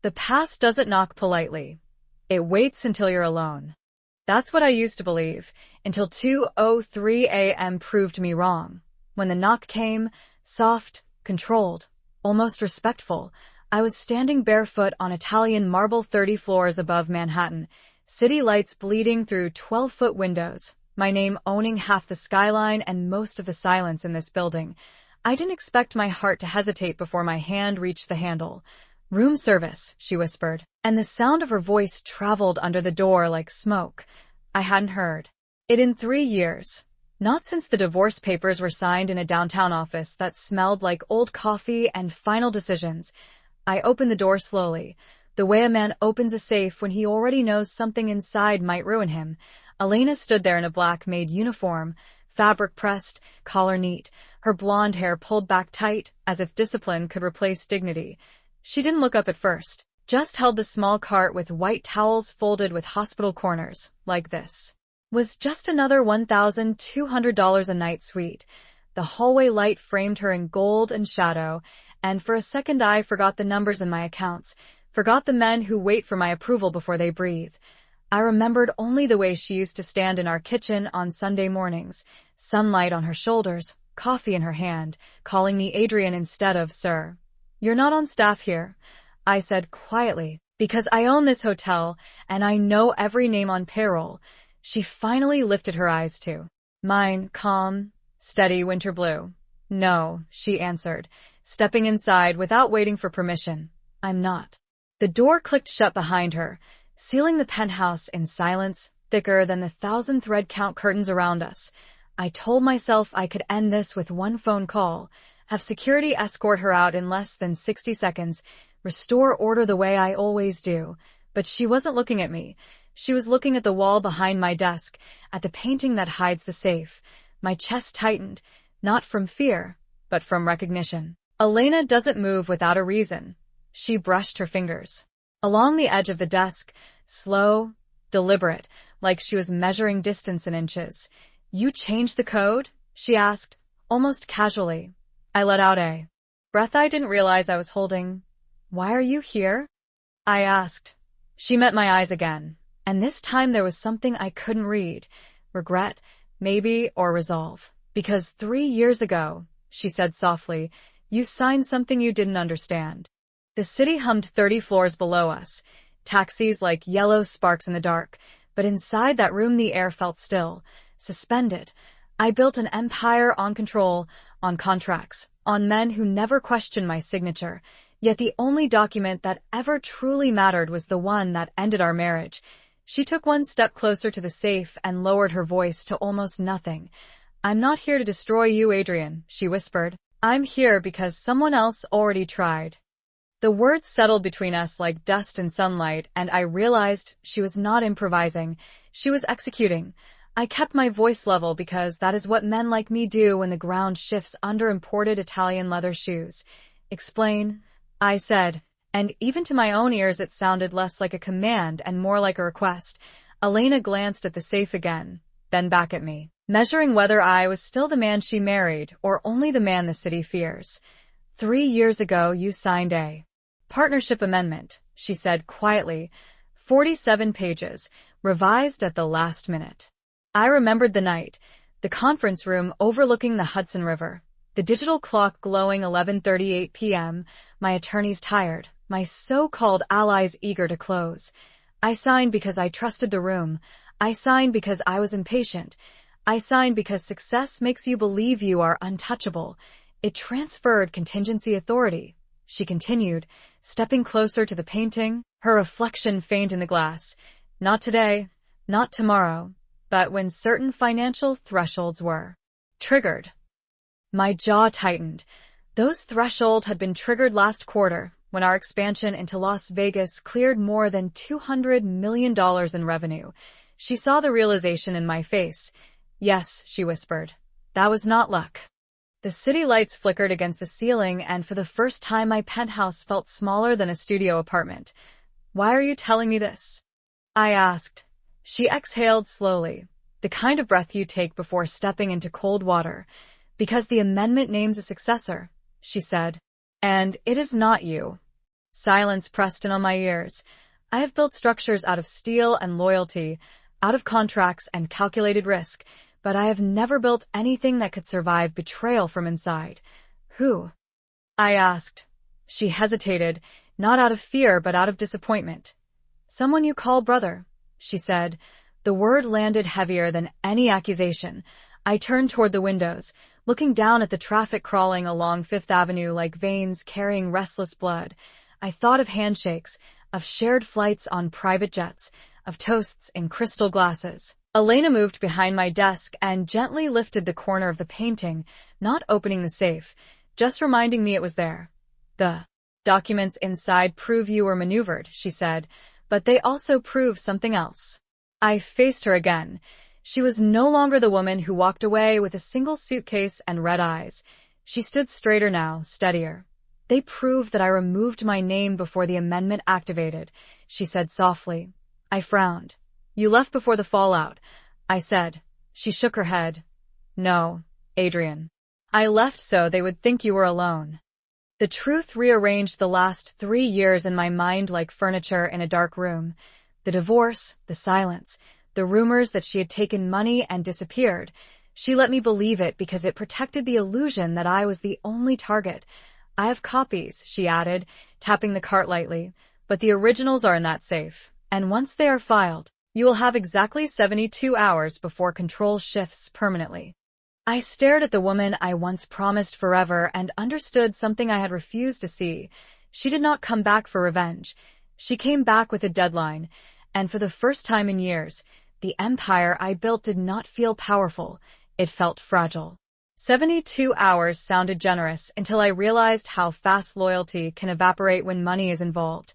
The past doesn't knock politely. It waits until you're alone. That's what I used to believe, until 2:03 a.m. proved me wrong. When the knock came, soft, controlled, almost respectful, I was standing barefoot on Italian marble 30 floors above Manhattan, city lights bleeding through 12-foot windows, my name owning half the skyline and most of the silence in this building. I didn't expect my heart to hesitate before my hand reached the handle. "Room service," she whispered, and the sound of her voice traveled under the door like smoke. I hadn't heard it in 3 years. Not since the divorce papers were signed in a downtown office that smelled like old coffee and final decisions. I opened the door slowly, the way a man opens a safe when he already knows something inside might ruin him. Elena stood there in a black Maid uniform, fabric pressed, collar neat, her blonde hair pulled back tight, as if discipline could replace dignity. She didn't look up at first, just held the small cart with white towels folded with hospital corners, like this. Was just another $1,200 a night suite. The hallway light framed her in gold and shadow, and for a second I forgot the numbers in my accounts, forgot the men who wait for my approval before they breathe. I remembered only the way she used to stand in our kitchen on Sunday mornings, sunlight on her shoulders, coffee in her hand, calling me Adrian instead of sir. "You're not on staff here," I said quietly, "because I own this hotel, and I know every name on payroll." She finally lifted her eyes to mine, calm, steady winter blue. "No," she answered, stepping inside without waiting for permission. "I'm not." The door clicked shut behind her, sealing the penthouse in silence thicker than the 1,000-thread-count curtains around us. I told myself I could end this with one phone call, have security escort her out in less than 60 seconds, restore order the way I always do. But she wasn't looking at me. She was looking at the wall behind my desk, at the painting that hides the safe. My chest tightened, not from fear, but from recognition. Elena doesn't move without a reason. She brushed her fingers along the edge of the desk, slow, deliberate, like she was measuring distance in inches. "You changed the code?" she asked, almost casually. I let out a breath I didn't realize I was holding. "Why are you here?" I asked. She met my eyes again, and this time there was something I couldn't read. Regret, maybe, or resolve. "Because 3 years ago," she said softly, "you signed something you didn't understand." The city hummed 30 floors below us, taxis like yellow sparks in the dark, but inside that room the air felt still, suspended. I built an empire on control, on contracts, on men who never questioned my signature, yet the only document that ever truly mattered was the one that ended our marriage. She took one step closer to the safe and lowered her voice to almost nothing. "I'm not here to destroy you, Adrian," she whispered. "I'm here because someone else already tried." The words settled between us like dust in sunlight, and I realized she was not improvising. She was executing. I kept my voice level because that is what men like me do when the ground shifts under imported Italian leather shoes. "Explain," I said, and even to my own ears it sounded less like a command and more like a request. Elena glanced at the safe again, then back at me, measuring whether I was still the man she married or only the man the city fears. 3 years ago you signed a partnership amendment," she said quietly, 47 pages, revised at the last minute. I remembered the night, the conference room overlooking the Hudson River, the digital clock glowing 11:38 p.m., my attorneys tired, my so-called allies eager to close. I signed because I trusted the room. I signed because I was impatient. I signed because success makes you believe you are untouchable. It transferred contingency authority. She continued, stepping closer to the painting, her reflection faint in the glass. "Not today, not tomorrow, but when certain financial thresholds were triggered." My jaw tightened. Those thresholds had been triggered last quarter, when our expansion into Las Vegas cleared more than $200 million in revenue. She saw the realization in my face. "Yes," she whispered. "That was not luck." The city lights flickered against the ceiling, and for the first time my penthouse felt smaller than a studio apartment. "Why are you telling me this?" I asked. She exhaled slowly, the kind of breath you take before stepping into cold water. "Because the amendment names a successor," she said. "And it is not you." Silence pressed in on my ears. I have built structures out of steel and loyalty, out of contracts and calculated risk, but I have never built anything that could survive betrayal from inside. Who? I asked. She hesitated, not out of fear but out of disappointment. Someone you call brother, she said. The word landed heavier than any accusation. I turned toward the windows, looking down at the traffic crawling along Fifth Avenue like veins carrying restless blood. I thought of handshakes, of shared flights on private jets, of toasts in crystal glasses. Elena moved behind my desk and gently lifted the corner of the painting, not opening the safe, just reminding me it was there. The documents inside prove you were maneuvered, she said, but they also prove something else. I faced her again. She was no longer the woman who walked away with a single suitcase and red eyes. She stood straighter now, steadier. They prove that I removed my name before the amendment activated, she said softly. I frowned. You left before the fallout, I said. She shook her head. No, Adrian. I left so they would think you were alone. The truth rearranged the last 3 years in my mind like furniture in a dark room. The divorce, the silence, the rumors that she had taken money and disappeared. She let me believe it because it protected the illusion that I was the only target. I have copies, she added, tapping the cart lightly, but the originals are in that safe, and once they are filed, you will have exactly 72 hours before control shifts permanently. I stared at the woman I once promised forever and understood something I had refused to see. She did not come back for revenge. She came back with a deadline, and for the first time in years, the empire I built did not feel powerful. It felt fragile. 72 hours sounded generous until I realized how fast loyalty can evaporate when money is involved.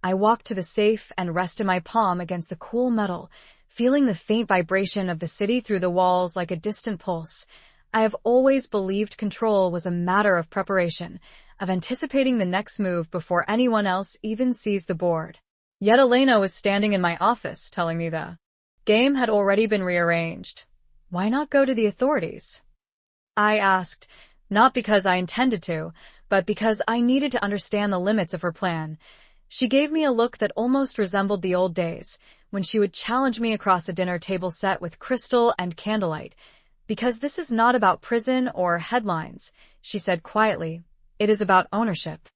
I walked to the safe and rested my palm against the cool metal, feeling the faint vibration of the city through the walls like a distant pulse. I have always believed control was a matter of preparation, of anticipating the next move before anyone else even sees the board. Yet Elena was standing in my office telling me the game had already been rearranged. Why not go to the authorities? I asked, not because I intended to, but because I needed to understand the limits of her plan. She gave me a look that almost resembled the old days, when she would challenge me across a dinner table set with crystal and candlelight. Because this is not about prison or headlines, she said quietly. It is about ownership.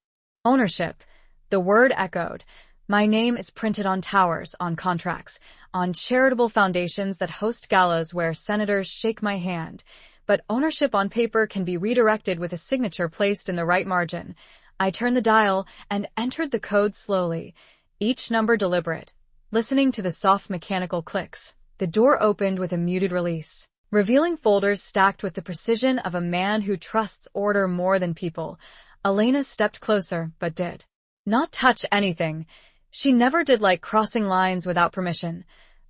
Ownership. The word echoed. My name is printed on towers, on contracts, on charitable foundations that host galas where senators shake my hand. But ownership on paper can be redirected with a signature placed in the right margin. I turned the dial and entered the code slowly, each number deliberate. Listening to the soft mechanical clicks, the door opened with a muted release, revealing folders stacked with the precision of a man who trusts order more than people. Elena stepped closer, but did not touch anything. She never did like crossing lines without permission.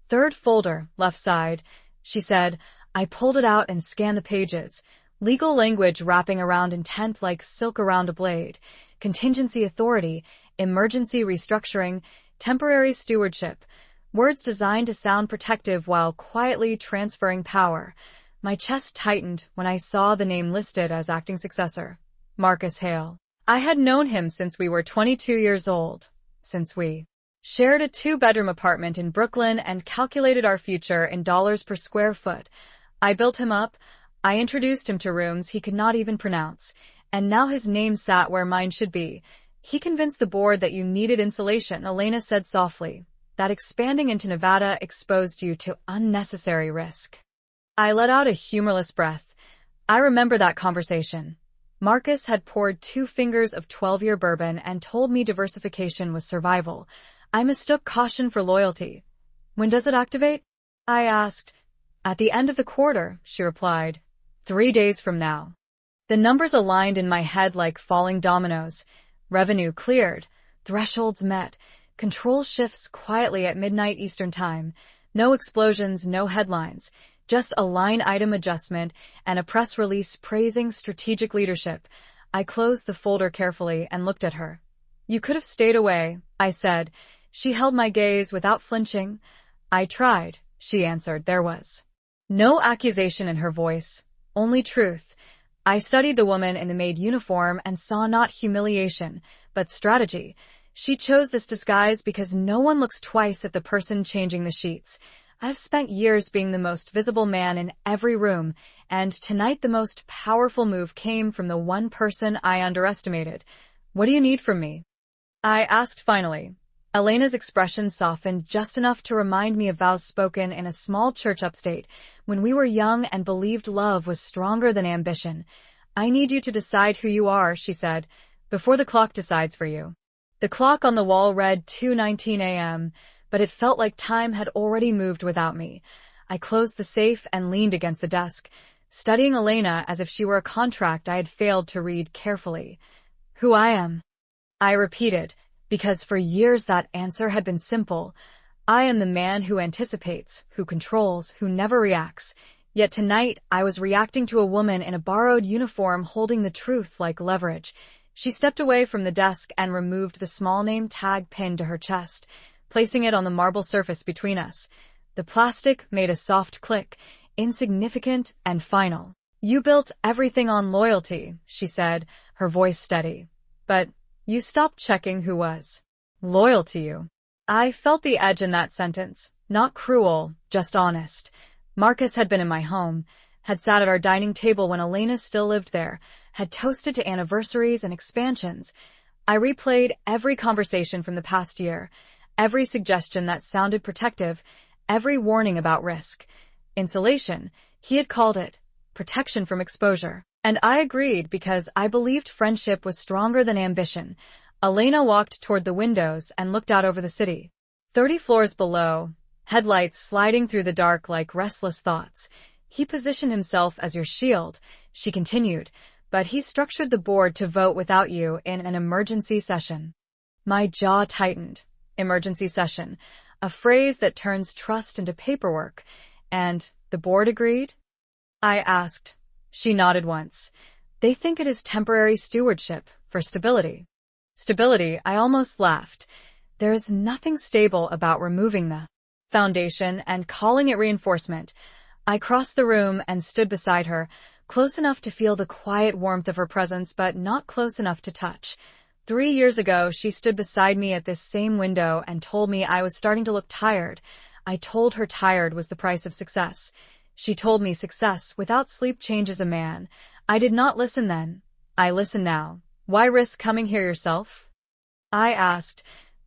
Third folder, left side, she said. I pulled it out and scanned the pages. Legal language wrapping around intent like silk around a blade. Contingency authority, emergency restructuring, temporary stewardship. Words designed to sound protective while quietly transferring power. My chest tightened when I saw the name listed as acting successor. Marcus Hale. I had known him since we were 22 years old. Since we shared a 2-bedroom apartment in Brooklyn and calculated our future in dollars per square foot. I built him up. I introduced him to rooms he could not even pronounce, and now his name sat where mine should be. He convinced the board that you needed insulation, Elena said softly. That expanding into Nevada exposed you to unnecessary risk. I let out a humorless breath. I remember that conversation. Marcus had poured 2 fingers of 12-year bourbon and told me diversification was survival. I mistook caution for loyalty. When does it activate? I asked. At the end of the quarter, she replied. 3 days from now. The numbers aligned in my head like falling dominoes. Revenue cleared. Thresholds met. Control shifts quietly at midnight Eastern Time. No explosions, no headlines. Just a line item adjustment and a press release praising strategic leadership. I closed the folder carefully and looked at her. You could have stayed away, I said. She held my gaze without flinching. I tried, she answered. There was no accusation in her voice, only truth. I studied the woman in the Maid uniform and saw not humiliation, but strategy. She chose this disguise because no one looks twice at the person changing the sheets. I've spent years being the most visible man in every room, and tonight the most powerful move came from the one person I underestimated. What do you need from me? I asked finally. Elena's expression softened just enough to remind me of vows spoken in a small church upstate when we were young and believed love was stronger than ambition. I need you to decide who you are, she said, before the clock decides for you. The clock on the wall read 2:19 a.m., but it felt like time had already moved without me. I closed the safe and leaned against the desk, studying Elena as if she were a contract I had failed to read carefully. Who I am, I repeated, because for years that answer had been simple. I am the man who anticipates, who controls, who never reacts. Yet tonight, I was reacting to a woman in a borrowed uniform holding the truth like leverage. She stepped away from the desk and removed the small name tag pinned to her chest, placing it on the marble surface between us. The plastic made a soft click, insignificant and final. You built everything on loyalty, she said, her voice steady. But you stopped checking who was loyal to you. I felt the edge in that sentence. Not cruel, just honest. Marcus had been in my home, had sat at our dining table when Elena still lived there, had toasted to anniversaries and expansions. I replayed every conversation from the past year, every suggestion that sounded protective, every warning about risk. Insulation, he had called it, protection from exposure. And I agreed because I believed friendship was stronger than ambition. Elena walked toward the windows and looked out over the city. 30 floors below, headlights sliding through the dark like restless thoughts. He positioned himself as your shield, she continued, but he structured the board to vote without you in an emergency session. My jaw tightened. Emergency session, a phrase that turns trust into paperwork. And the board agreed? I asked. She nodded once. They think it is temporary stewardship for stability. Stability, I almost laughed. There is nothing stable about removing the foundation and calling it reinforcement. I crossed the room and stood beside her, close enough to feel the quiet warmth of her presence, but not close enough to touch. 3 years ago, she stood beside me at this same window and told me I was starting to look tired. I told her tired was the price of success. She told me success without sleep changes a man. I did not listen then. I listen now. Why risk coming here yourself? I asked.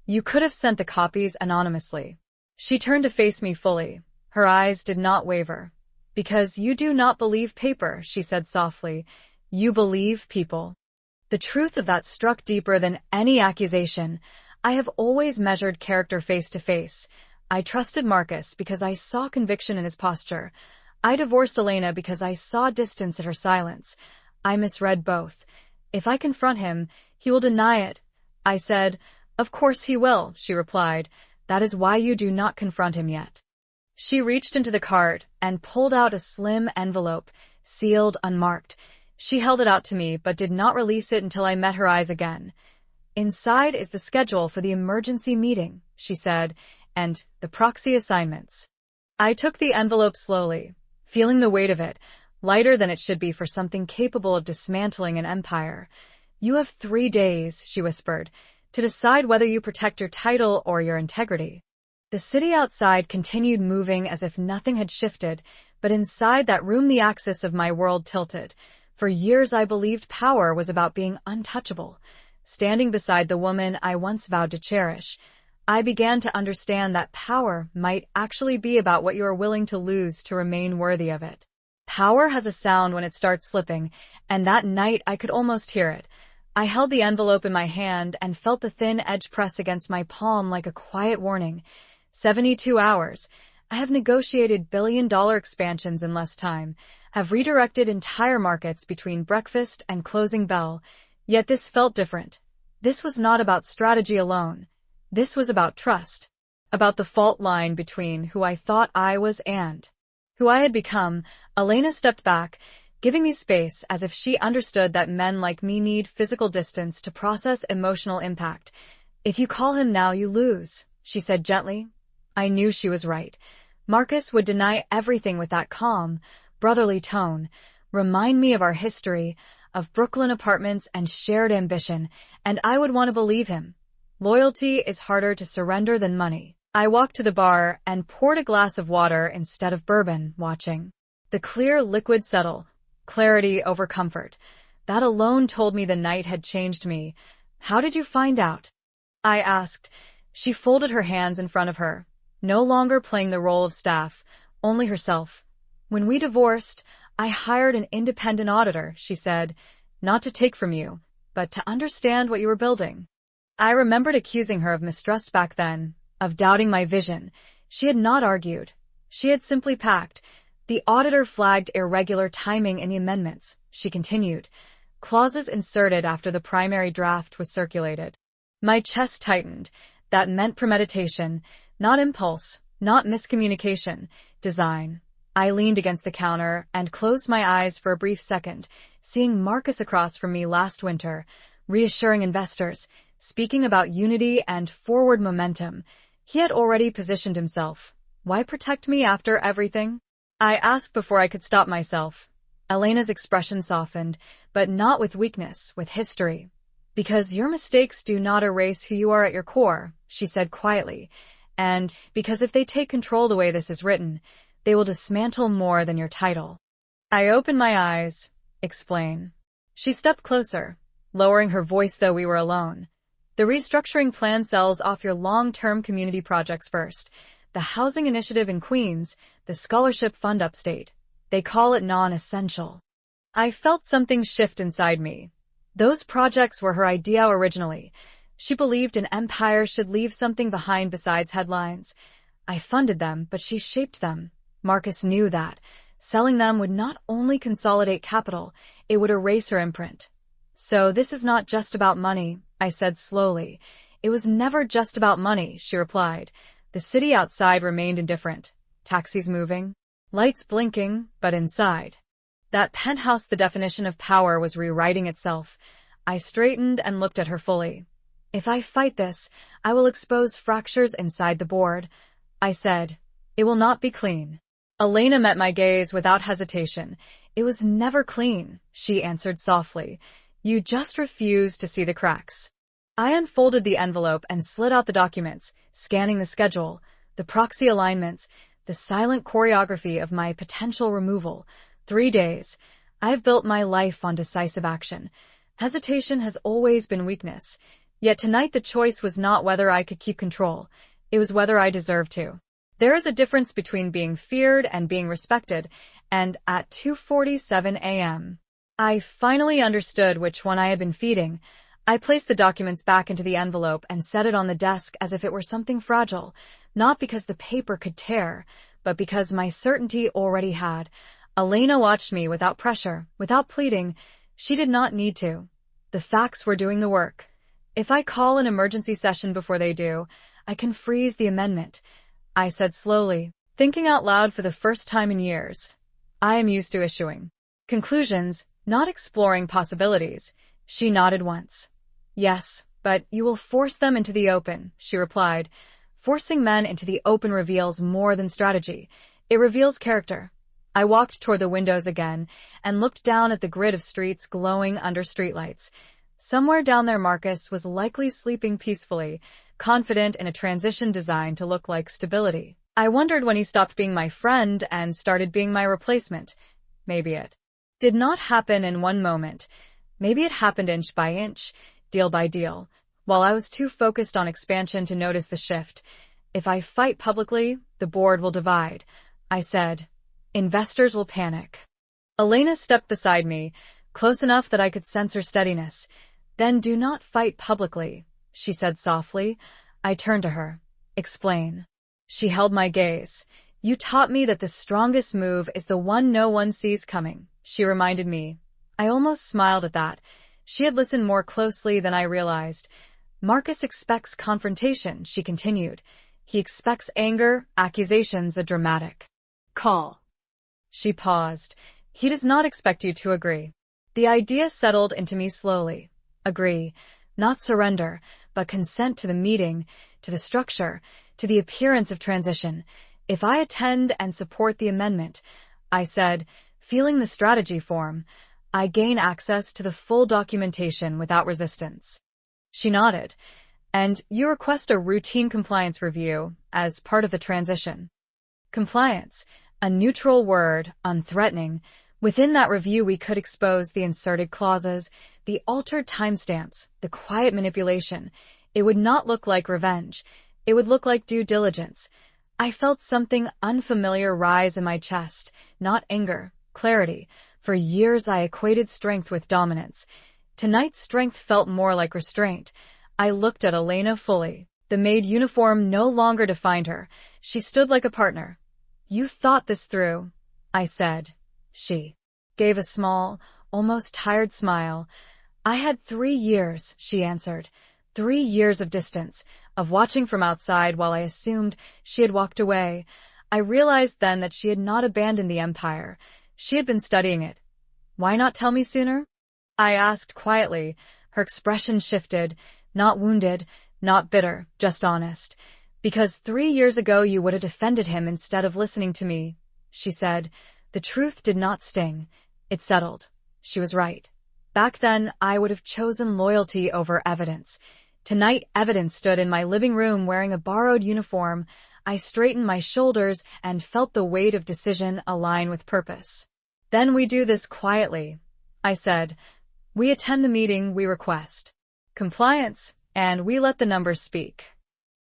You could have sent the copies anonymously. She turned to face me fully. Her eyes did not waver. Because you do not believe paper, she said softly. You believe people. The truth of that struck deeper than any accusation. I have always measured character face to face. I trusted Marcus because I saw conviction in his posture. I divorced Elena because I saw distance at her silence. I misread both. If I confront him, he will deny it. I said, Of course he will, she replied. That is why you do not confront him yet. She reached into the cart and pulled out a slim envelope, sealed, unmarked. She held it out to me, but did not release it until I met her eyes again. Inside is the schedule for the emergency meeting, she said, and the proxy assignments. I took the envelope slowly, feeling the weight of it, lighter than it should be for something capable of dismantling an empire. You have 3 days, she whispered, to decide whether you protect your title or your integrity. The city outside continued moving as if nothing had shifted, but inside that room the axis of my world tilted. For years I believed power was about being untouchable. Standing beside the woman I once vowed to cherish, I began to understand that power might actually be about what you are willing to lose to remain worthy of it. Power has a sound when it starts slipping, and that night I could almost hear it. I held the envelope in my hand and felt the thin edge press against my palm like a quiet warning. 72 hours. I have negotiated billion-dollar expansions in less time, have redirected entire markets between breakfast and closing bell, yet this felt different. This was not about strategy alone. This was about trust, about the fault line between who I thought I was and who I had become. Elena stepped back, giving me space as if she understood that men like me need physical distance to process emotional impact. If you call him now, you lose, she said gently. I knew she was right. Marcus would deny everything with that calm, brotherly tone, remind me of our history, of Brooklyn apartments and shared ambition, and I would want to believe him. Loyalty is harder to surrender than money. I walked to the bar and poured a glass of water instead of bourbon, watching the clear liquid settle, clarity over comfort. That alone told me the night had changed me. How did you find out? I asked. She folded her hands in front of her, no longer playing the role of staff, only herself. When we divorced, I hired an independent auditor, she said, not to take from you, but to understand what you were building. I remembered accusing her of mistrust back then, of doubting my vision. She had not argued. She had simply packed. The auditor flagged irregular timing in the amendments, she continued. Clauses inserted after the primary draft was circulated. My chest tightened. That meant premeditation, not impulse, not miscommunication, design. I leaned against the counter and closed my eyes for a brief second, seeing Marcus across from me last winter, reassuring investors, speaking about unity and forward momentum. He had already positioned himself. Why protect me after everything? I asked before I could stop myself. Elena's expression softened, but not with weakness, with history. Because your mistakes do not erase who you are at your core, she said quietly, and because if they take control the way this is written, they will dismantle more than your title. I opened my eyes. Explain. She stepped closer, lowering her voice though we were alone. The restructuring plan sells off your long-term community projects first. The housing initiative in Queens, the scholarship fund upstate. They call it non-essential. I felt something shift inside me. Those projects were her idea originally. She believed an empire should leave something behind besides headlines. I funded them, but she shaped them. Marcus knew that. Selling them would not only consolidate capital, it would erase her imprint. So this is not just about money, I said slowly. It was never just about money, she replied. The city outside remained indifferent. Taxis moving, lights blinking, but inside. That penthouse, the definition of power, was rewriting itself. I straightened and looked at her fully. If I fight this, I will expose fractures inside the board. I said, it will not be clean. Elena met my gaze without hesitation. It was never clean, she answered softly. You just refuse to see the cracks. I unfolded the envelope and slid out the documents, scanning the schedule, the proxy alignments, the silent choreography of my potential removal. 3 days. I've built my life on decisive action. Hesitation has always been weakness. Yet tonight the choice was not whether I could keep control. It was whether I deserved to. There is a difference between being feared and being respected, and at 2:47 a.m. I finally understood which one I had been feeding. I placed the documents back into the envelope and set it on the desk as if it were something fragile, not because the paper could tear, but because my certainty already had. Elena watched me without pressure, without pleading. She did not need to. The facts were doing the work. If I call an emergency session before they do, I can freeze the amendment, I said slowly, thinking out loud for the first time in years. I am used to issuing conclusions, not exploring possibilities. She nodded once. Yes, but you will force them into the open, she replied. Forcing men into the open reveals more than strategy. It reveals character. I walked toward the windows again and looked down at the grid of streets glowing under streetlights. Somewhere down there Marcus was likely sleeping peacefully, confident in a transition designed to look like stability. I wondered when he stopped being my friend and started being my replacement. Maybe it did not happen in one moment. Maybe it happened inch by inch, deal by deal, while I was too focused on expansion to notice the shift. If I fight publicly, the board will divide, I said. Investors will panic. Elena stepped beside me, close enough that I could sense her steadiness. Then do not fight publicly, she said softly. I turned to her. Explain. She held my gaze. You taught me that the strongest move is the one no one sees coming, she reminded me. I almost smiled at that. She had listened more closely than I realized. Marcus expects confrontation, she continued. He expects anger, accusations, a dramatic call. She paused. He does not expect you to agree. The idea settled into me slowly. Agree. Not surrender, but consent to the meeting, to the structure, to the appearance of transition. If I attend and support the amendment, I said, feeling the strategy form, I gain access to the full documentation without resistance. She nodded. And you request a routine compliance review as part of the transition. Compliance, a neutral word, unthreatening. Within that review, we could expose the inserted clauses, the altered timestamps, the quiet manipulation. It would not look like revenge. It would look like due diligence. I felt something unfamiliar rise in my chest, not anger, clarity. For years I equated strength with dominance. Tonight's strength felt more like restraint. I looked at Elena fully. The maid uniform no longer defined her. She stood like a partner. "You thought this through," I said. She gave a small, almost tired smile. "I had 3 years," she answered. 3 years of distance, of watching from outside while I assumed she had walked away. I realized then that she had not abandoned the empire. She had been studying it. "Why not tell me sooner?" I asked quietly. Her expression shifted, not wounded, not bitter, just honest. "Because 3 years ago you would have defended him instead of listening to me," she said. The truth did not sting. It settled. She was right. Back then, I would have chosen loyalty over evidence. Tonight, evidence stood in my living room wearing a borrowed uniform. I straightened my shoulders and felt the weight of decision align with purpose. "Then we do this quietly," I said. "We attend the meeting we request. Compliance, and we let the numbers speak."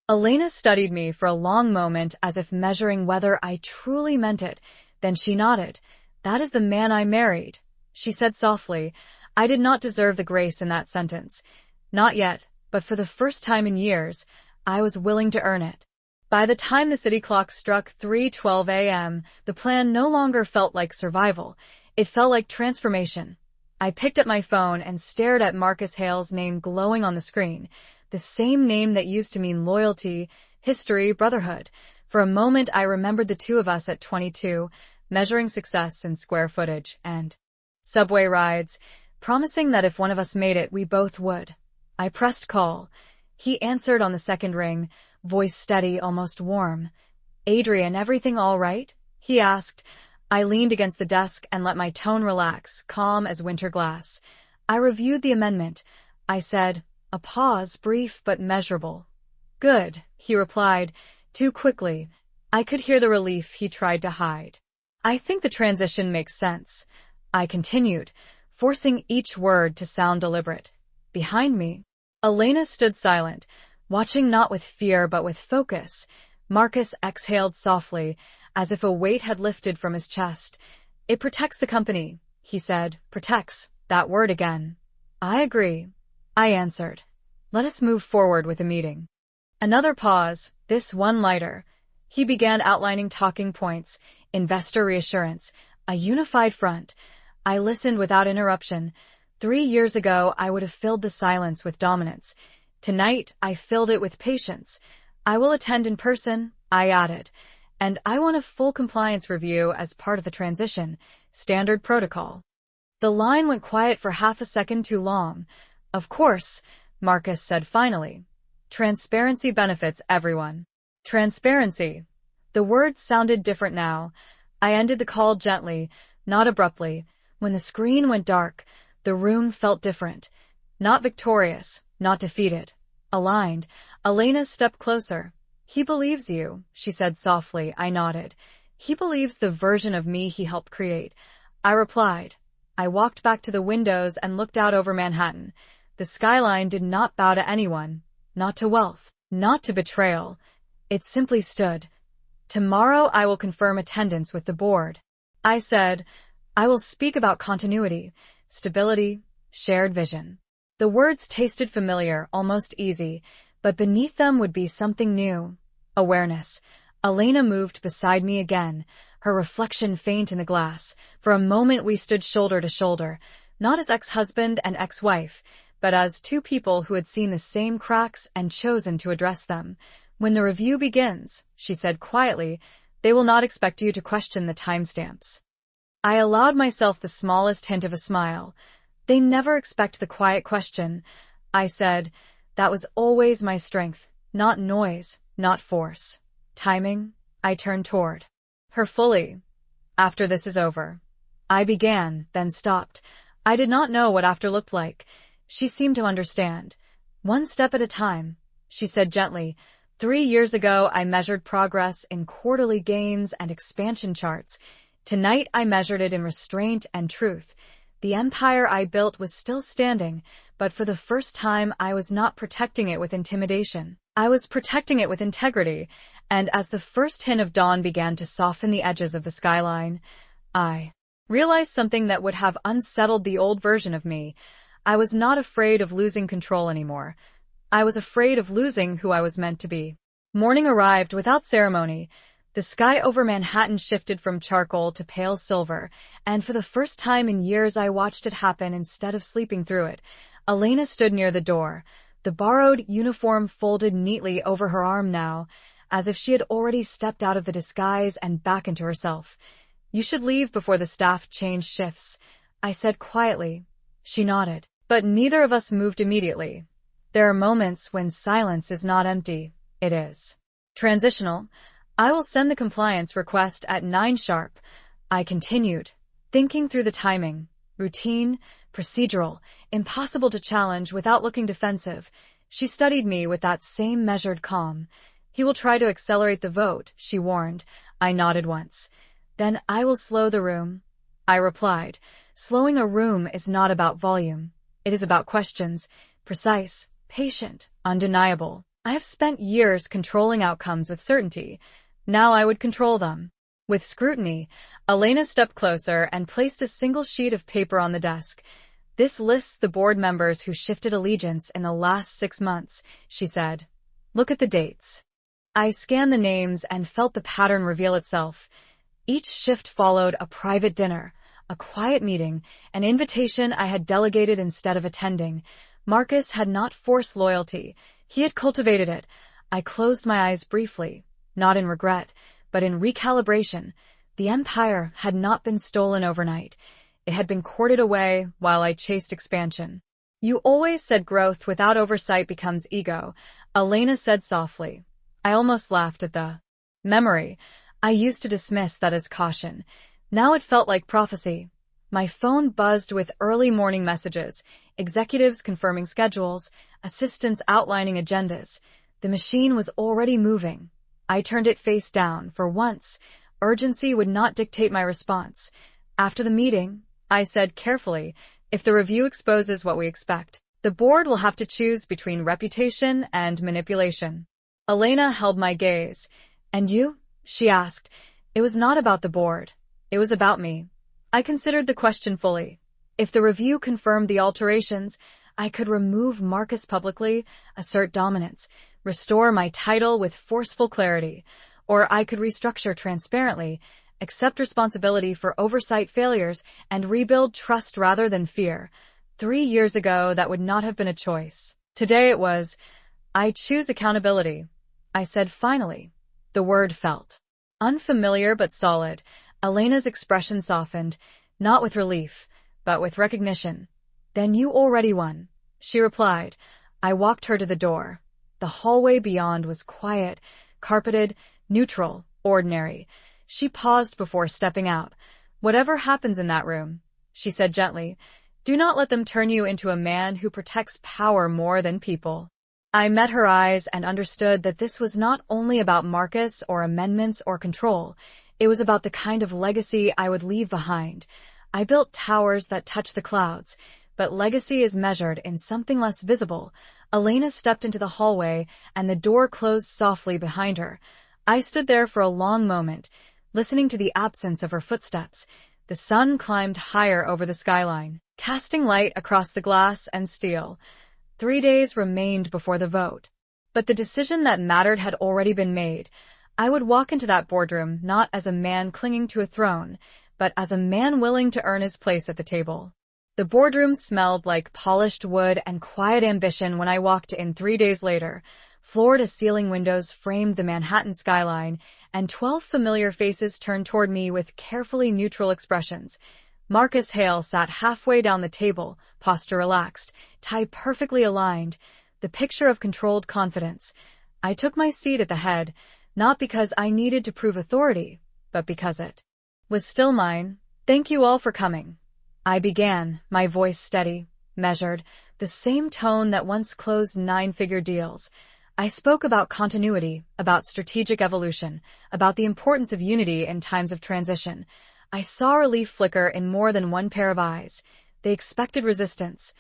Elena studied me for a long moment as if measuring whether I truly meant it. Then she nodded. "That is the man I married," she said softly. I did not deserve the grace in that sentence. Not yet, but for the first time in years, I was willing to earn it. By the time the city clock struck 3:12 a.m., the plan no longer felt like survival. It felt like transformation. I picked up my phone and stared at Marcus Hale's name glowing on the screen, the same name that used to mean loyalty, history, brotherhood. For a moment, I remembered the two of us at 22, measuring success in square footage and subway rides, promising that if one of us made it, we both would. I pressed call. He answered on the second ring, voice steady, almost warm. "Adrian, everything all right?" he asked. I leaned against the desk and let my tone relax, calm as winter glass. "I reviewed the amendment," I said, a pause, brief but measurable. "Good," he replied, too quickly. I could hear the relief he tried to hide. "I think the transition makes sense," I continued, forcing each word to sound deliberate. Behind me, Elena stood silent, watching not with fear but with focus. Marcus exhaled softly, as if a weight had lifted from his chest. "It protects the company," he said. "Protects, that word again." "I agree," I answered. "Let us move forward with the meeting." Another pause, this one lighter. He began outlining talking points, investor reassurance, a unified front. I listened without interruption. 3 years ago, I would have filled the silence with dominance. Tonight, I filled it with patience. "I will attend in person," I added. "And I want a full compliance review as part of the transition, standard protocol." The line went quiet for half a second too long. "Of course," Marcus said finally. "Transparency benefits everyone." Transparency. The words sounded different now. I ended the call gently, not abruptly. When the screen went dark, the room felt different. Not victorious, not defeated. Aligned. Elena stepped closer. "He believes you," she said softly. I nodded. "He believes the version of me he helped create." I replied. I walked back to the windows and looked out over Manhattan. The skyline did not bow to anyone, not to wealth, not to betrayal. It simply stood. "Tomorrow I will confirm attendance with the board," I said. "I will speak about continuity, stability, shared vision." The words tasted familiar, almost easy, but beneath them would be something new. Awareness. Elena moved beside me again, her reflection faint in the glass. For a moment we stood shoulder to shoulder, not as ex-husband and ex-wife, but as two people who had seen the same cracks and chosen to address them. "When the review begins," she said quietly, "they will not expect you to question the timestamps." I allowed myself the smallest hint of a smile. "They never expect the quiet question," I said. "That was always my strength, not noise, not force. Timing." I turned toward her fully. "After this is over." I began, then stopped. I did not know what after looked like. She seemed to understand. "One step at a time," she said gently. 3 years ago, I measured progress in quarterly gains and expansion charts. Tonight, I measured it in restraint and truth. The empire I built was still standing, but for the first time, I was not protecting it with intimidation. I was protecting it with integrity, and as the first hint of dawn began to soften the edges of the skyline, I realized something that would have unsettled the old version of me. I was not afraid of losing control anymore. I was afraid of losing who I was meant to be. Morning arrived without ceremony. The sky over Manhattan shifted from charcoal to pale silver, and for the first time in years I watched it happen instead of sleeping through it. Elena stood near the door, the borrowed uniform folded neatly over her arm now, as if she had already stepped out of the disguise and back into herself. You should leave before the staff change shifts, I said quietly. She nodded. But neither of us moved immediately. There are moments when silence is not empty, it is transitional. I will send the compliance request at 9 sharp. I continued, thinking through the timing. Routine, procedural, impossible to challenge without looking defensive. She studied me with that same measured calm. He will try to accelerate the vote, she warned. I nodded once. Then I will slow the room, I replied. Slowing a room is not about volume. It is about questions, precise, patient, undeniable. I have spent years controlling outcomes with certainty. Now I would control them with scrutiny. Elena stepped closer and placed a single sheet of paper on the desk. This lists the board members who shifted allegiance in the last 6 months, she said. Look at the dates. I scanned the names and felt the pattern reveal itself. Each shift followed a private dinner, a quiet meeting, an invitation I had delegated instead of attending. Marcus had not forced loyalty. He had cultivated it. I closed my eyes briefly, not in regret, but in recalibration. The empire had not been stolen overnight. It had been courted away while I chased expansion. You always said growth without oversight becomes ego, Elena said softly. I almost laughed at the memory. I used to dismiss that as caution. Now it felt like prophecy. My phone buzzed with early morning messages, executives confirming schedules, assistants outlining agendas. The machine was already moving. I turned it face down. For once, urgency would not dictate my response. After the meeting, I said carefully, if the review exposes what we expect, the board will have to choose between reputation and manipulation. Elena held my gaze. And you? She asked. It was not about the board. It was about me. I considered the question fully. If the review confirmed the alterations, I could remove Marcus publicly, assert dominance, restore my title with forceful clarity, or I could restructure transparently, accept responsibility for oversight failures, and rebuild trust rather than fear. 3 years ago, that would not have been a choice. Today it was, I choose accountability. I said finally. The word felt unfamiliar but solid. Elena's expression softened, not with relief, but with recognition. Then you already won, she replied. I walked her to the door. The hallway beyond was quiet, carpeted, neutral, ordinary. She paused before stepping out. Whatever happens in that room, she said gently, do not let them turn you into a man who protects power more than people. I met her eyes and understood that this was not only about Marcus or amendments or control. It was about the kind of legacy I would leave behind. I built towers that touch the clouds, but legacy is measured in something less visible. Elena stepped into the hallway, and the door closed softly behind her. I stood there for a long moment, listening to the absence of her footsteps. The sun climbed higher over the skyline, casting light across the glass and steel. 3 days remained before the vote. But the decision that mattered had already been made. I would walk into that boardroom not as a man clinging to a throne, but as a man willing to earn his place at the table. The boardroom smelled like polished wood and quiet ambition when I walked in 3 days later. Floor-to-ceiling windows framed the Manhattan skyline, and 12 familiar faces turned toward me with carefully neutral expressions. Marcus Hale sat halfway down the table, posture relaxed, tie perfectly aligned, the picture of controlled confidence. I took my seat at the head, not because I needed to prove authority, but because it was still mine. Thank you all for coming. I began, my voice steady, measured, the same tone that once closed 9-figure deals. I spoke about continuity, about strategic evolution, about the importance of unity in times of transition. I saw relief flicker in more than one pair of eyes. They expected resistance.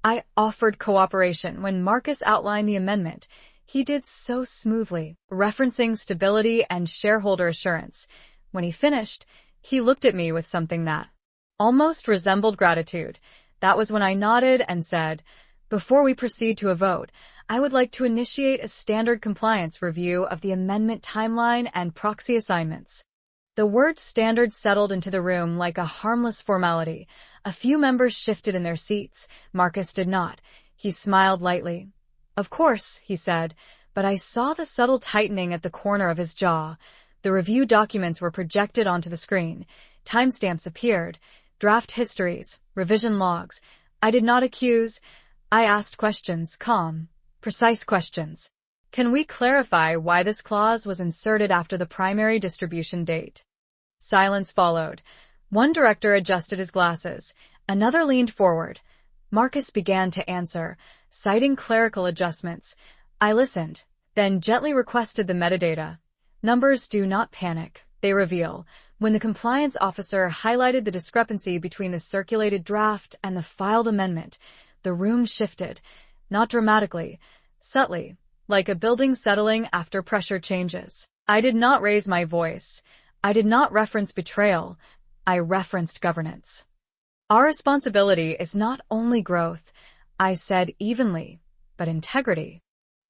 I offered cooperation when Marcus outlined the amendment. He did so smoothly, referencing stability and shareholder assurance. When he finished, he looked at me with something that almost resembled gratitude. That was when I nodded and said, "Before we proceed to a vote, I would like to initiate a standard compliance review of the amendment timeline and proxy assignments." The word standard settled into the room like a harmless formality. A few members shifted in their seats. Marcus did not. He smiled lightly. "Of course," he said, but I saw the subtle tightening at the corner of his jaw. The review documents were projected onto the screen. Timestamps appeared, draft histories, revision logs. I did not accuse. I asked questions, calm, precise questions. "Can we clarify why this clause was inserted after the primary distribution date?" Silence followed. One director adjusted his glasses. Another leaned forward. Marcus began to answer, citing clerical adjustments. I listened, then gently requested the metadata. Numbers do not panic, they reveal. When the compliance officer highlighted the discrepancy between the circulated draft and the filed amendment, the room shifted, not dramatically, subtly, like a building settling after pressure changes. I did not raise my voice. I did not reference betrayal. I referenced governance. Our responsibility is not only growth, I said evenly, but integrity.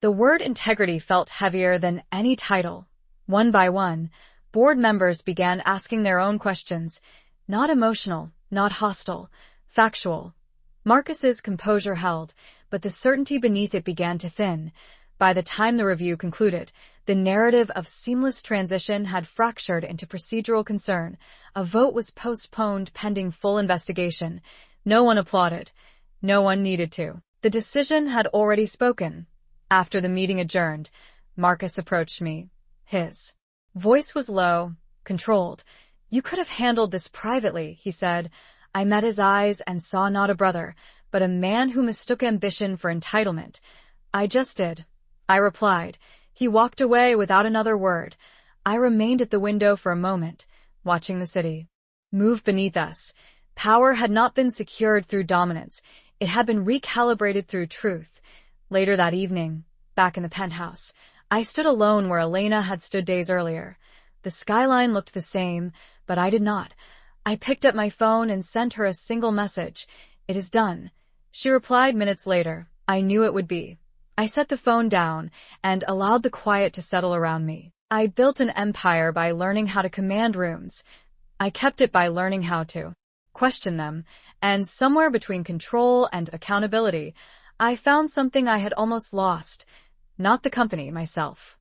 The word integrity felt heavier than any title. One by one, board members began asking their own questions, not emotional, not hostile, factual. Marcus's composure held, but the certainty beneath it began to thin. By the time the review concluded, the narrative of seamless transition had fractured into procedural concern. A vote was postponed pending full investigation. No one applauded. No one needed to. The decision had already spoken. After the meeting adjourned, Marcus approached me. His voice was low, controlled. "You could have handled this privately," he said. I met his eyes and saw not a brother, but a man who mistook ambition for entitlement. "I just did," I replied. He walked away without another word. I remained at the window for a moment, watching the city move beneath us. Power had not been secured through dominance. It had been recalibrated through truth. Later that evening, back in the penthouse, I stood alone where Elena had stood days earlier. The skyline looked the same, but I did not. I picked up my phone and sent her a single message. "It is done." She replied minutes later. I knew it would be. I set the phone down and allowed the quiet to settle around me. I built an empire by learning how to command rooms. I kept it by learning how to question them, and somewhere between control and accountability, I found something I had almost lost. Not the company, myself.